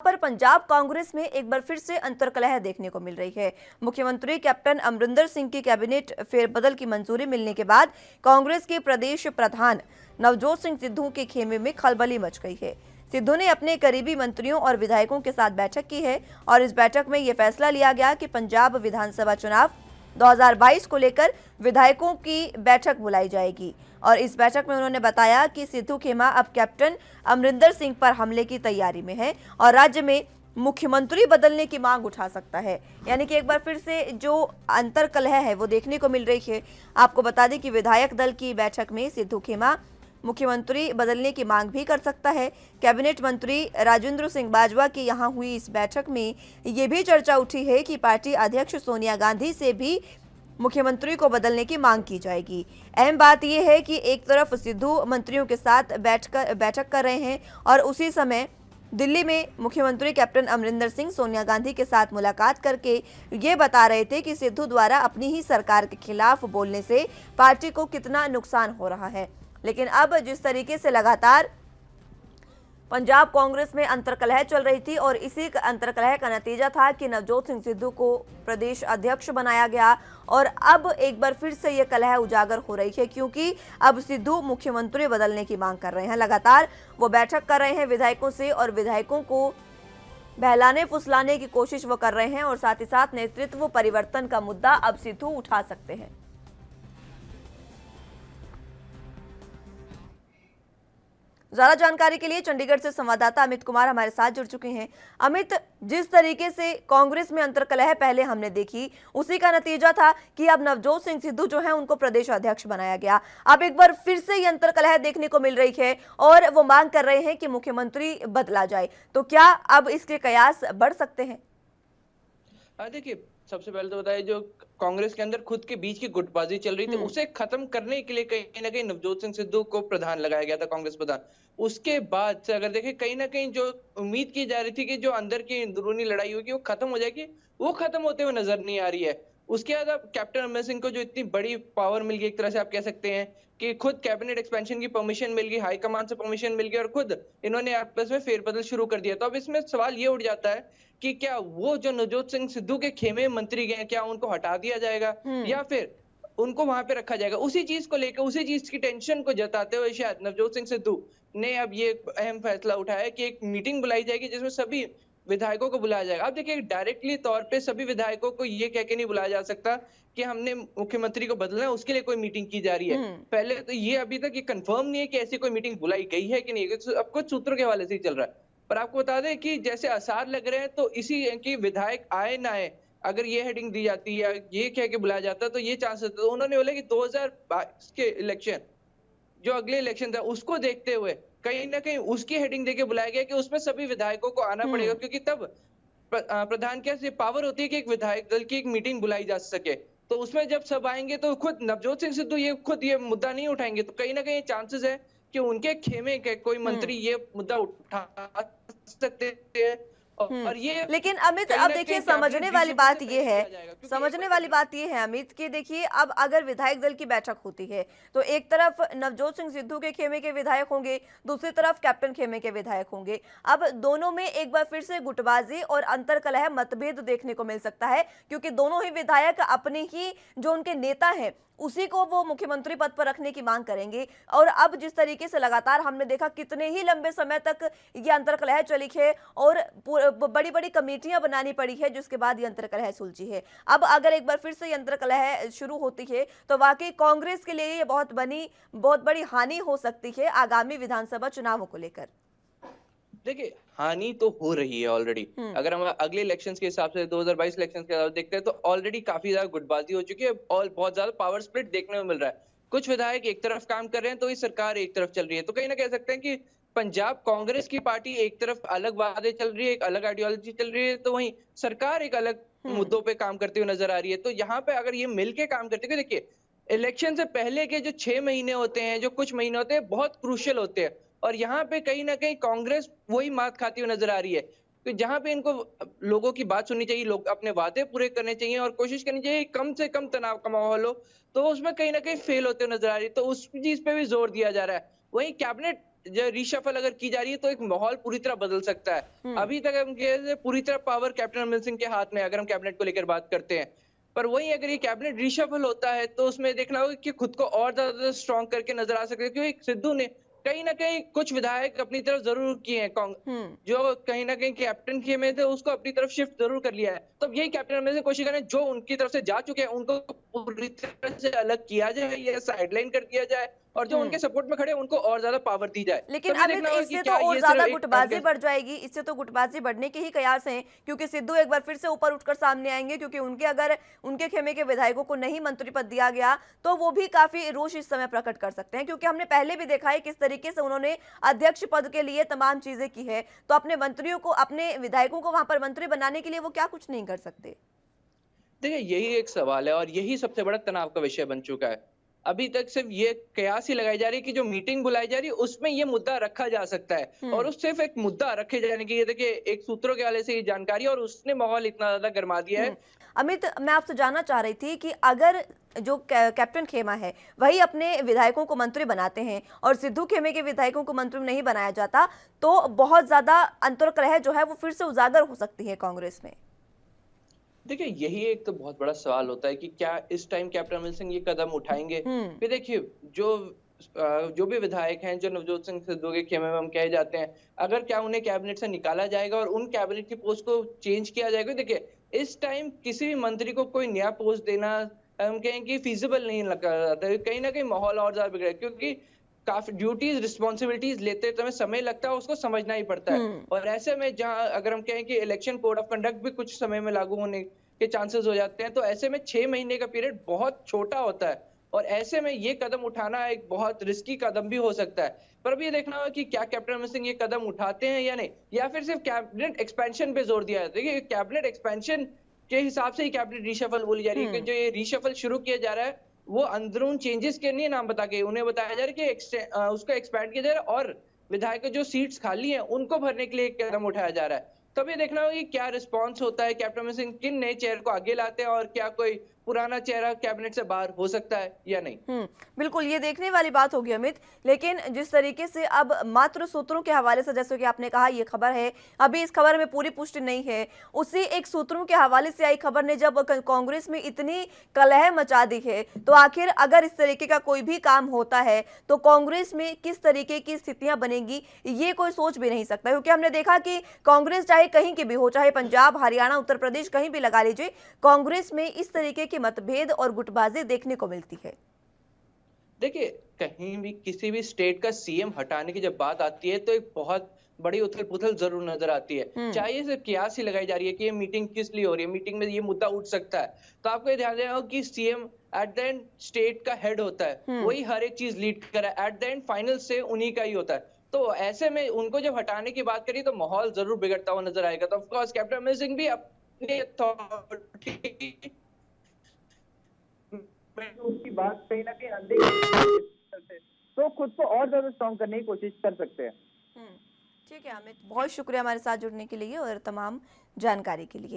पर पंजाब कांग्रेस में एक बार फिर से अंतर्कलह देखने को मिल रही है। मुख्यमंत्री कैप्टन अमरिंदर सिंह की कैबिनेट फेरबदल की मंजूरी मिलने के बाद कांग्रेस के प्रदेश प्रधान नवजोत सिंह सिद्धू के खेमे में खलबली मच गई है। सिद्धू ने अपने करीबी मंत्रियों और विधायकों के साथ बैठक की है और इस बैठक में यह फैसला लिया गया कि पंजाब विधानसभा चुनाव 2022 को लेकर विधायकों की बैठक बुलाई जाएगी और इस बैठक में उन्होंने बताया कि सिद्धू खेमा अब कैप्टन अमरिंदर सिंह पर हमले की तैयारी में है और राज्य में मुख्यमंत्री बदलने की मांग उठा सकता है। यानी कि एक बार फिर से जो अंतर्कलह है वो देखने को मिल रही है। आपको बता दें कि विधायक दल की बैठक में सिद्धू खेमा मुख्यमंत्री बदलने की मांग भी कर सकता है। कैबिनेट मंत्री राजेंद्र सिंह बाजवा की यहां हुई इस बैठक में ये भी चर्चा उठी है कि पार्टी अध्यक्ष सोनिया गांधी से भी मुख्यमंत्री को बदलने की मांग की जाएगी। अहम बात यह है कि एक तरफ सिद्धू मंत्रियों के साथ बैठक कर रहे हैं और उसी समय दिल्ली में मुख्यमंत्री कैप्टन अमरिंदर सिंह सोनिया गांधी के साथ मुलाकात करके ये बता रहे थे कि सिद्धू द्वारा अपनी ही सरकार के खिलाफ बोलने से पार्टी को कितना नुकसान हो रहा है। लेकिन अब जिस तरीके से लगातार पंजाब कांग्रेस में अंतर्कलह चल रही थी और इसी अंतर्कलह का नतीजा था कि नवजोत सिंह सिद्धू को प्रदेश अध्यक्ष बनाया गया और अब एक बार फिर से यह कलह उजागर हो रही है क्योंकि अब सिद्धू मुख्यमंत्री बदलने की मांग कर रहे हैं। लगातार वो बैठक कर रहे हैं विधायकों से और विधायकों को बहलाने फुसलाने की कोशिश वो कर रहे हैं और साथ ही साथ नेतृत्व परिवर्तन का मुद्दा अब सिद्धू उठा सकते हैं। ज्यादा जानकारी के लिए चंडीगढ़ से संवाददाता अमित कुमार हमारे साथ जुड़ चुके हैं। अमित, जिस तरीके से कांग्रेस में अंतर्कलह पहले हमने देखी उसी का नतीजा था कि अब नवजोत सिंह सिद्धू जो है उनको प्रदेश अध्यक्ष बनाया गया। अब एक बार फिर से ये अंतर्कलह देखने को मिल रही है और वो मांग कर रहे हैं कि मुख्यमंत्री बदला जाए, तो क्या अब इसके कयास बढ़ सकते हैं? देखिए, सबसे पहले तो बताइए, जो कांग्रेस के अंदर खुद के बीच की गुटबाजी चल रही थी उसे खत्म करने के लिए कहीं ना कहीं नवजोत सिंह सिद्धू को प्रधान लगाया गया था, कांग्रेस प्रधान। उसके बाद से अगर देखें, कहीं ना कहीं जो उम्मीद की जा रही थी कि जो अंदर की अंदरूनी लड़ाई होगी वो खत्म हो जाएगी, वो खत्म होते हुए नजर नहीं आ रही है। उसके बाद अब कैप्टन अमरिंदर सिंह को जो इतनी बड़ी पावर मिल गई, एक तरह से आप कह सकते हैं कि खुद कैबिनेट एक्सपेंशन की परमिशन मिल गई, हाईकमान से परमिशन मिल गई और खुद इन्होंने आपस में फेरबदल शुरू कर दिया। तो अब इसमें सवाल ये उठ जाता है कि क्या वो जो नवजोत सिंह सिद्धू के खेमे मंत्री गए, क्या उनको हटा दिया जाएगा या फिर उनको वहां पे रखा जाएगा? उसी चीज को लेकर, उसी चीज की टेंशन को जताते हुए शायद नवजोत सिंह सिद्धू ने अब ये अहम फैसला उठाया कि एक मीटिंग बुलाई जाएगी जिसमें सभी विधायकों को बुलाया जाएगा। अब देखिए, डायरेक्टली तौर पे सभी विधायकों को ये कह के नहीं बुलाया जा सकता कि हमने मुख्यमंत्री को बदलना है, उसके लिए कोई मीटिंग की जा रही है। पहले तो ये अभी तक ये कंफर्म नहीं है कि ऐसी कोई मीटिंग बुलाई गई है कि नहीं, अब कुछ सूत्रों के हवाले से ही चल रहा है। पर आपको बता दें कि जैसे आसार लग रहे हैं, तो इसी की विधायक आए ना आए, अगर ये हेडिंग दी जाती है या ये कह के बुलाया जाता तो ये चांसेस, तो उन्होंने बोला कि 2022 के इलेक्शन, जो अगले इलेक्शन था, उसको देखते हुए कहीं ना कहीं उसकी हेडिंग देके बुलाया गया कि उसमें सभी विधायकों को आना पड़ेगा, क्योंकि तब प्रधान क्या से पावर होती है कि एक विधायक दल की एक मीटिंग बुलाई जा सके। तो उसमें जब सब आएंगे तो खुद नवजोत सिंह सिद्धू ये खुद ये मुद्दा नहीं उठाएंगे, तो कहीं ना कहीं चांसेस है कि उनके खेमे के कोई मंत्री ये मुद्दा उठा सकते हैं। और ये लेकिन अमित, अब देखिए समझने वाली बात ये है अमित कि देखिए अब अगर विधायक दल की बैठक होती है तो एक तरफ नवजोत सिंह सिद्धू के खेमे के विधायक होंगे, दूसरी तरफ कैप्टन खेमे के विधायक होंगे। अब दोनों में एक बार फिर से गुटबाजी और अंतर्कलह मतभेद देखने को मिल सकता है क्योंकि दोनों ही विधायक अपने ही जो उनके नेता हैं उसी को वो मुख्यमंत्री पद पर रखने की मांग करेंगे। और अब जिस तरीके से लगातार हमने देखा कितने ही लंबे समय तक ये अंतर्कलह चली है और बड़ी बड़ी कमेटियां बनानी पड़ी है जिसके बाद ये अंतर्कलह सुलझी है। अब अगर एक बार फिर से ये अंतर्कलह शुरू होती है तो वाकई कांग्रेस के लिए ये बहुत बड़ी हानि हो सकती है आगामी विधानसभा चुनावों को लेकर। देखिए, हानि तो हो रही है ऑलरेडी। अगर हम अगले इलेक्शंस के हिसाब से 2022 इलेक्शंस के हिसाब से देखते हैं तो ऑलरेडी काफी ज्यादा गुटबाजी हो चुकी है और बहुत ज्यादा पावर स्प्लिट देखने को मिल रहा है। कुछ विधायक एक तरफ काम कर रहे हैं तो ये सरकार एक तरफ चल रही है। तो कहीं ना कह सकते हैं कि पंजाब कांग्रेस की पार्टी एक तरफ अलग वादे चल रही है, एक अलग आइडियोलॉजी चल रही है, तो वहीं सरकार एक अलग मुद्दों पे काम करती हुई नजर आ रही है। तो यहाँ पे अगर ये मिलके काम करते हैं, देखिए इलेक्शन से पहले के जो 6 महीने होते हैं, जो कुछ महीने होते हैं, बहुत क्रूशियल होते हैं और यहाँ पे कहीं ना कहीं कांग्रेस वही मात खाती हुई नजर आ रही है। तो जहां पे इनको लोगों की बात सुननी चाहिए, लोग अपने वादे पूरे करने चाहिए और कोशिश करनी चाहिए कम से कम तनाव का माहौल हो, तो उसमें कहीं ना कहीं फेल होते हुए नजर आ रही है। तो उस चीज पे भी जोर दिया जा रहा है। वहीं कैबिनेट जो रीशफल अगर की जा रही है तो एक माहौल पूरी तरह बदल सकता है। अभी तक हम कह रहे पूरी तरह पावर कैप्टन अमरिंदर सिंह के हाथ में है, अगर हम कैबिनेट को लेकर बात करते हैं। पर वहीं अगर ये कैबिनेट रीशफल होता है तो उसमें देखना होगा कि खुद को और ज्यादा स्ट्रॉन्ग करके नजर आ सकते हैं, क्योंकि सिद्धू ने कहीं ना कहीं कुछ विधायक अपनी तरफ जरूर किए हैं, जो कहीं ना कहीं कैप्टन के में थे उसको अपनी तरफ शिफ्ट जरूर कर लिया है। तो यही कैप्टन अमरिंदर सिंह कोशिश करें जो उनकी तरफ से जा चुके हैं उनको पूरी तरह से अलग किया जाए या साइडलाइन कर दिया जाए, और जो उनके सपोर्ट में खड़े हैं उनको और ज्यादा पावर दी जाए। लेकिन तब ये अमित, देखना होगा कि इससे तो क्या और ये ज्यादा सिर्फ एक गुटबाजी बढ़ जाएगी। इससे तो गुटबाजी बढ़ने के ही कयास हैं, क्योंकि सिद्धू एक बार फिर से ऊपर उठकर सामने आएंगे, क्योंकि उनके अगर उनके खेमे के विधायकों को नहीं मंत्री पद दिया गया तो वो भी काफी रोष इस समय प्रकट कर सकते हैं, क्योंकि हमने पहले भी देखा है किस तरीके से उन्होंने अध्यक्ष पद के लिए तमाम चीजें की है। तो अपने मंत्रियों को, अपने विधायकों को वहां पर मंत्री बनाने के लिए वो क्या कुछ नहीं कर सकते? देखिए, यही एक सवाल है और यही सबसे बड़ा तनाव का विषय बन चुका है। अभी तक सिर्फ ये कयास ही लगाई जा रही है कि जो मीटिंग बुलाई जा रही है उसमें ये मुद्दा रखा जा सकता है, और उस सिर्फ एक मुद्दा रखे जाने की, ये देखिए एक सूत्रों के हवाले से ये जानकारी, और उसने माहौल इतना ज्यादा गर्मा दिया है। अमित, मैं आपसे जानना चाह रही थी कि अगर जो कैप्टन खेमा है वही अपने विधायकों को मंत्री बनाते हैं और सिद्धू खेमे के विधायकों को मंत्री नहीं बनाया जाता, तो बहुत ज्यादा अंतर्कलह जो है वो फिर से उजागर हो सकती है कांग्रेस में। देखिए, यही एक तो बहुत बड़ा सवाल होता है कि क्या इस टाइम कैप्टन अमरिंदर सिंह ये कदम उठाएंगे। फिर देखिए, जो भी विधायक हैं जो नवजोत सिंह सिद्धू के खेमे में हम कहे जाते हैं, अगर क्या उन्हें कैबिनेट से निकाला जाएगा और उन कैबिनेट की पोस्ट को चेंज किया जाएगा। देखिए, इस टाइम किसी भी मंत्री को कोई नया पोस्ट देना हम कहें कि फीजिबल नहीं लगा जाता है। कहीं ना कहीं माहौल और ज्यादा बिगड़ा है, क्योंकि काफी ड्यूटीज रिस्पॉन्सिबिलिटीज लेते समय लगता है, उसको समझना ही पड़ता है। और ऐसे में जहां अगर हम कहें कि इलेक्शन कोड ऑफ कंडक्ट भी कुछ समय में लागू होने के चांसेस हो जाते हैं, तो ऐसे में 6 महीने का पीरियड बहुत छोटा होता है, और ऐसे में ये कदम उठाना एक बहुत रिस्की कदम भी हो सकता है। पर अब ये देखना होगा कि क्या कैप्टन अमरिंदर सिंह ये कदम उठाते हैं या नहीं, या फिर सिर्फ कैबिनेट एक्सपेंशन पे जोर दिया जाता है। देखिए, कैबिनेट एक्सपेंशन के हिसाब से ही कैबिनेट रीशफल बोली जा रही है कि जो ये रीशफल शुरू किया जा रहा है वो अंदरून चेंजेस के नहीं नाम बता के उन्हें बताया जा रहा है कि उसको एक्सपैंड किया जा रहा है, और विधायक जो सीट्स खाली हैं उनको भरने के लिए एक कदम उठाया जा रहा है। तब ये देखना होगा कि क्या रिस्पांस होता है, कैप्टन अमरिंदर सिंह किन नए चेहरे को आगे लाते हैं, और क्या कोई पुराना चेहरा कैबिनेट से बाहर हो सकता है या नहीं। बिल्कुल, ये देखने वाली बात होगी अमित। लेकिन जिस तरीके से अब मात्र सूत्रों के हवाले से, जैसे कि आपने कहा ये खबर है, अभी इस खबर में पूरी पुष्टि नहीं है, उसी एक सूत्रों के हवाले से आई खबर ने जब कांग्रेस में इतनी कलह मचा दी है, तो आखिर अगर इस तरीके का कोई भी काम होता है तो कांग्रेस में किस तरीके की स्थितियां बनेंगी ये कोई सोच भी नहीं सकता। क्योंकि हमने देखा कि कांग्रेस चाहे कहीं की भी हो, चाहे पंजाब, हरियाणा, उत्तर प्रदेश, कहीं भी लगा लीजिए, कांग्रेस में इस तरीके की मतभेद और गुटबाजी देखने को मिलती है। देखिए, कहीं भी किसी भी स्टेट का सीएम हटाने की जब बात आती है तो एक बहुत बड़ी उथल-पुथल जरूर नजर आती है। चाहे ये सिर्फ कियास ही लगाई जा रही है कि ये मीटिंग किस लिए हो रही है, मीटिंग में ये मुद्दा उठ सकता है। तो आपको ये ध्यान देना होगा कि CM at the end state का हेड होता है, वही हर एक चीज लीड कर रहा है, एट द एंड फाइनल से उन्हीं का ही होता है। तो ऐसे में उनको जब हटाने की बात करी तो माहौल जरूर बिगड़ता हुआ नजर आएगा। तो ऑफकोर्स कैप्टन अमरिंदर सिंह भी अपनी अथॉरिटी उसकी बात कहीं ना कहीं अनदेखी तो खुद को और ज्यादा स्ट्रॉन्ग करने की कोशिश कर सकते हैं। ठीक है अमित, बहुत शुक्रिया हमारे साथ जुड़ने के लिए और तमाम जानकारी के लिए।